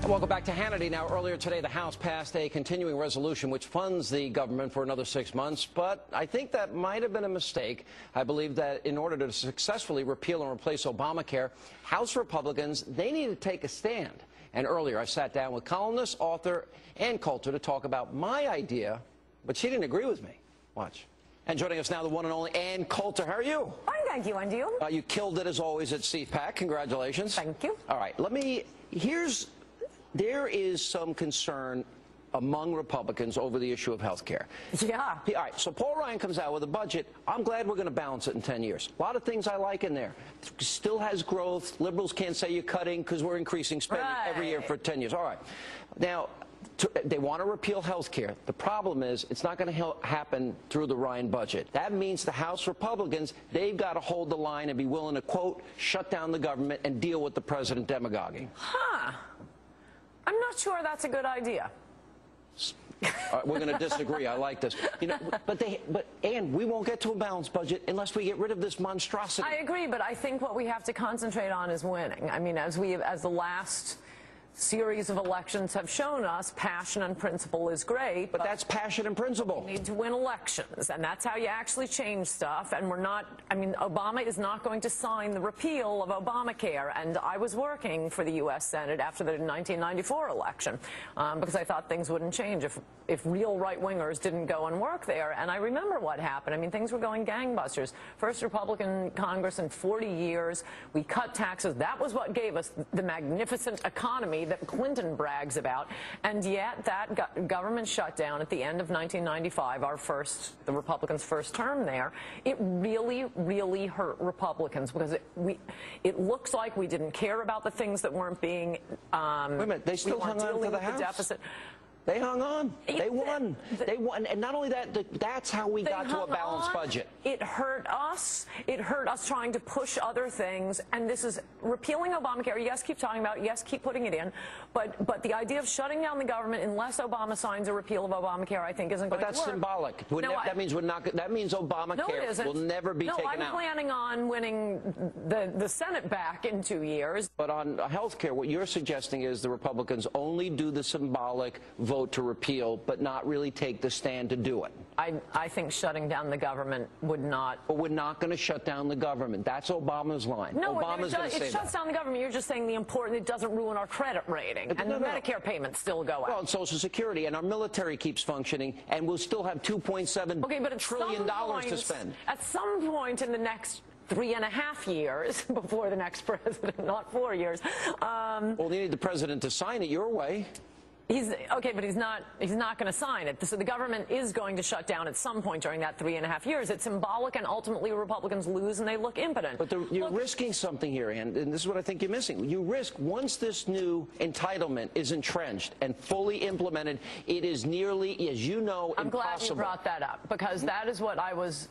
Welcome back to Hannity. Now, earlier today, the House passed a continuing resolution which funds the government for another 6 months, but I think that might have been a mistake. I believe that in order to successfully repeal and replace Obamacare, House Republicans, they need to take a stand. And earlier, I sat down with columnist, author, and Coulter to talk about my idea, but she didn't agree with me. Watch. And joining us now, the one and only Ann Coulter. How are you? Fine, thank you. And you? You killed it, as always, at CPAC. Congratulations. Thank you. All right, there is some concern among Republicans over the issue of health care. Yeah. All right, so Paul Ryan comes out with a budget. I'm glad we're going to balance it in 10 years. A lot of things I like in there. Still has growth. Liberals can't say you're cutting because we're increasing spending every year for 10 years. All right. Now, they want to repeal health care. The problem is it's not going to happen through the Ryan budget. That means the House Republicans, they've got to hold the line and be willing to, quote, shut down the government and deal with the president demagoguing. Huh. I'm not sure that's a good idea. We're going to disagree. I like this. You know, but Ann, we won't get to a balanced budget unless we get rid of this monstrosity. I agree, but I think what we have to concentrate on is winning. I mean, as the last series of elections have shown us, passion and principle is great. But that's passion and principle. We need to win elections, and that's how you actually change stuff. And we're not, I mean, Obama is not going to sign the repeal of Obamacare. And I was working for the U.S. Senate after the 1994 election because I thought things wouldn't change if real right-wingers didn't go and work there. And I remember what happened. I mean, things were going gangbusters. First Republican Congress in 40 years. We cut taxes. That was what gave us the magnificent economy that Clinton brags about, and yet that government shutdown at the end of 1995, the Republicans' first term there, it really, really hurt Republicans because it looks like we didn't care about the things that weren't being. Wait a minute, they still hung on to the House. Deficit. They hung on. They won. They won. And not only that, that's how we got to a balanced budget. It hurt us. It hurt us trying to push other things. And this is repealing Obamacare. Yes, keep talking about it. Yes, keep putting it in. But the idea of shutting down the government unless Obama signs a repeal of Obamacare, I think, isn't going to work. But that's symbolic. No, that means we're not. That means Obamacare will never be taken out. No, I'm planning on winning the Senate back in 2 years. But on health care, what you're suggesting is the Republicans only do the symbolic vote to repeal, but not really take the stand to do it. I think shutting down the government would not. But we're not going to shut down the government. That's Obama's line. No, Obama's going to say it shuts down the government. You're just saying the important. It doesn't ruin our credit rating, and the Medicare payments still go out. Well, and Social Security, and our military keeps functioning, and we'll still have $2.7 trillion to spend. At some point in the next 3.5 years before the next president, not 4 years. Well, you need the president to sign it your way. Okay, but he's not going to sign it. So the government is going to shut down at some point during that 3.5 years. It's symbolic, and ultimately Republicans lose and they look impotent. But you're risking something here, and this is what I think you're missing. You risk, once this new entitlement is entrenched and fully implemented, it is nearly, as you know, impossible. I'm glad you brought that up, because that is what I was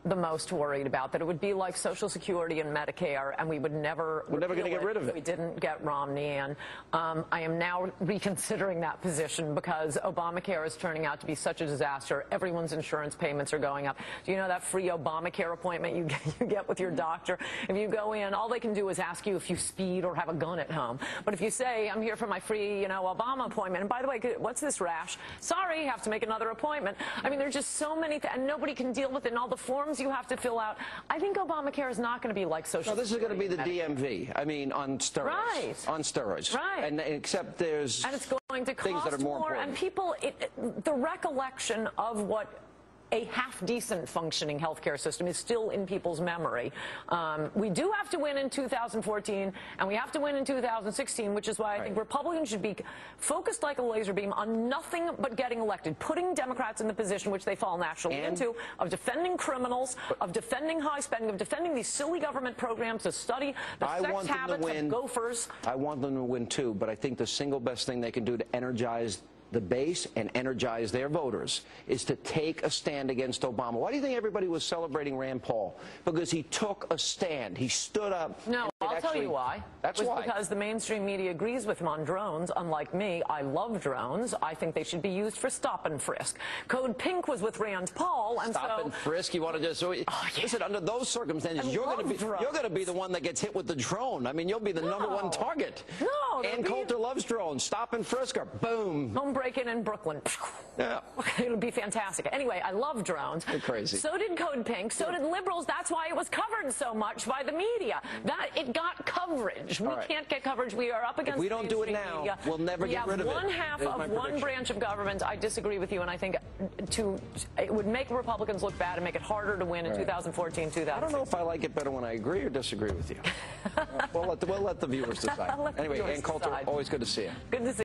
the most worried about, that it would be like Social Security and Medicare, and we're never going to get rid of it. We didn't get Romney in. I am now reconsidering that position because Obamacare is turning out to be such a disaster. Everyone's insurance payments are going up. Do you know that free Obamacare appointment you get with your doctor? If you go in, all they can do is ask you if you speed or have a gun at home. But if you say, I'm here for my free, Obama appointment, and by the way, what's this rash? Sorry, you have to make another appointment. I mean, there's just so many, and nobody can deal with it, and all the forms you have to fill out. I think Obamacare is not going to be like Social Security. No, this is going to be the DMV. I mean, on steroids. Right. On steroids. Right. And except there's it's going to things that are more important. And people, the recollection of what a half-decent functioning healthcare system is still in people's memory. We do have to win in 2014, and we have to win in 2016, which is why I think Republicans should be focused like a laser beam on nothing but getting elected, putting Democrats in the position which they fall naturally into, of defending criminals, of defending high spending, of defending these silly government programs to study the sex habits of gophers. I want them to win, too, but I think the single best thing they can do to energize the base and energize their voters is to take a stand against Obama. Why do you think everybody was celebrating Rand Paul? Because he took a stand. He stood up. No, all I'll tell you why. That's why. Because the mainstream media agrees with him on drones. Unlike me, I love drones. I think they should be used for stop and frisk. Code Pink was with Rand Paul, and stop and frisk. You want to just listen. Under those circumstances, you're going to be the one that gets hit with the drone. I mean, you'll be the #1 target. No, and Coulter loves drones. Stop and frisk her. Boom. Home break-in in Brooklyn. Yeah. It'll be fantastic. Anyway, I love drones. You're crazy. So did Code Pink. So did liberals. That's why it was covered so much by the media. That it got coverage. We can't get coverage. We are up against. If we don't do it now, media. we'll never get rid of it. One half of one branch of government. I disagree with you, and I think it would make Republicans look bad and make it harder to win in 2014, 2016. I don't know if I like it better when I agree or disagree with you. We'll let the viewers decide. Anyway, Ann Coulter, always good to see you. Good to see you.